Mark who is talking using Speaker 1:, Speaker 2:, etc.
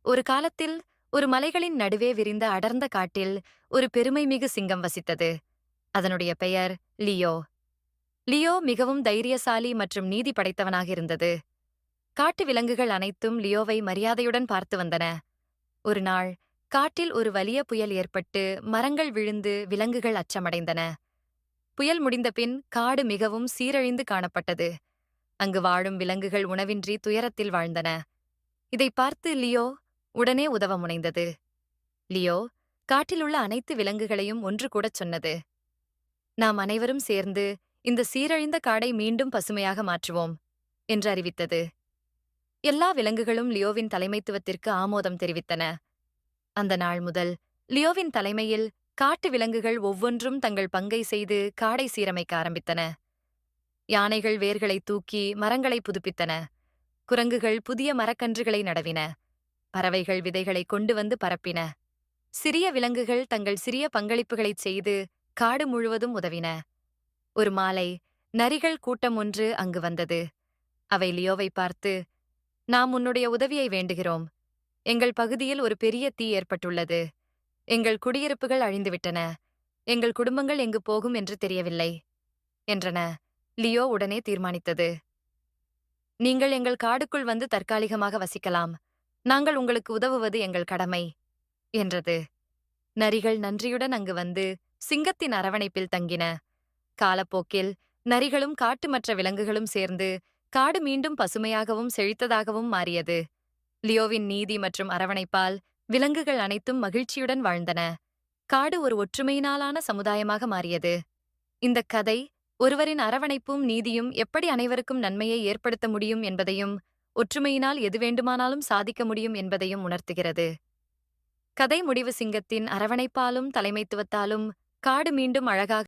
Speaker 1: ஒரு காலத்தில் ஒரு மலைகளின் நடுவே விரிந்த அடர்ந்த காட்டில் ஒரு பெருமைமிகு சிங்கம் வசித்தது. அதனுடைய பெயர் லியோ. லியோ மிகவும் தைரியசாலி மற்றும் நீதி படைத்தவனாக இருந்தது. காட்டு விலங்குகள் அனைத்தும் லியோவை மரியாதையுடன் பார்த்து வந்தன. ஒரு நாள் காட்டில் ஒரு வலிய புயல் ஏற்பட்டு மரங்கள் விழுந்து விலங்குகள் அச்சமடைந்தன. புயல் முடிந்த பின் காடு மிகவும் சீரழிந்து காணப்பட்டது. அங்கு வாழும் விலங்குகள் உணவின்றி துயரத்தில் வாழ்ந்தன. இதை பார்த்து லியோ உடனே உதவ முனைந்தது. லியோ காட்டிலுள்ள அனைத்து விலங்குகளையும் ஒன்று கூடச் சொன்னது. நாம் அனைவரும் சேர்ந்து இந்த சீரழிந்த காடை மீண்டும் பசுமையாக மாற்றுவோம் என்று அறிவித்தது. எல்லா விலங்குகளும் லியோவின் தலைமைத்துவத்திற்கு ஆமோதம் தெரிவித்தன. அந்த நாள் முதல் லியோவின் தலைமையில் காட்டு விலங்குகள் ஒவ்வொன்றும் தங்கள் பங்கை செய்து காடை சீரமைக்க ஆரம்பித்தன. யானைகள் வேர்களை தூக்கி மரங்களை புதுப்பித்தன. குரங்குகள் புதிய மரக்கன்றுகளை நடவின. பறவைகள் விதைகளை கொண்டு வந்து பரப்பின. சிறிய விலங்குகள் தங்கள் சிறிய பங்களிப்புகளைச் செய்து காடு முழுவதும் உதவின. ஒரு மாலை நரிகள் கூட்டம் ஒன்று அங்கு வந்தது. அவை லியோவை பார்த்து, நாம் உன்னுடைய உதவியை வேண்டுகிறோம். எங்கள் பகுதியில் ஒரு பெரிய தீ ஏற்பட்டுள்ளது. எங்கள் குடியிருப்புகள் அழிந்துவிட்டன. எங்கள் குடும்பங்கள் எங்கு போகும் என்று தெரியவில்லை என்றன. லியோ உடனே தீர்மானித்தது. நீங்கள் எங்கள் காடுக்குள் வந்து தற்காலிகமாக வசிக்கலாம். நாங்கள் உங்களுக்கு உதவுவது எங்கள் கடமை என்றது. நரிகள் நன்றியுடன் அங்கு வந்து சிங்கத்தின் அரவணைப்பில் தங்கின. காலப்போக்கில் நரிகளும் காட்டு மற்ற விலங்குகளும் சேர்ந்து காடு மீண்டும் பசுமையாகவும் செழித்ததாகவும் மாறியது. லியோவின் நீதி மற்றும் அரவணைப்பால் விலங்குகள் அனைத்தும் மகிழ்ச்சியுடன் வாழ்ந்தன. காடு ஒரு ஒற்றுமையினாலான சமுதாயமாக மாறியது. இந்த கதை ஒருவரின் அரவணைப்பும் நீதியும் எப்படி அனைவருக்கும் நன்மையை ஏற்படுத்த முடியும் என்பதையும், ஒற்றுமையினால் எது வேண்டுமானாலும் சாதிக்க முடியும் என்பதையும் உணர்த்துகிறது. கதை முடிவு சிங்கத்தின் அரவணைப்பாலும் தலைமைத்துவத்தாலும் காடு மீண்டும் அழகாக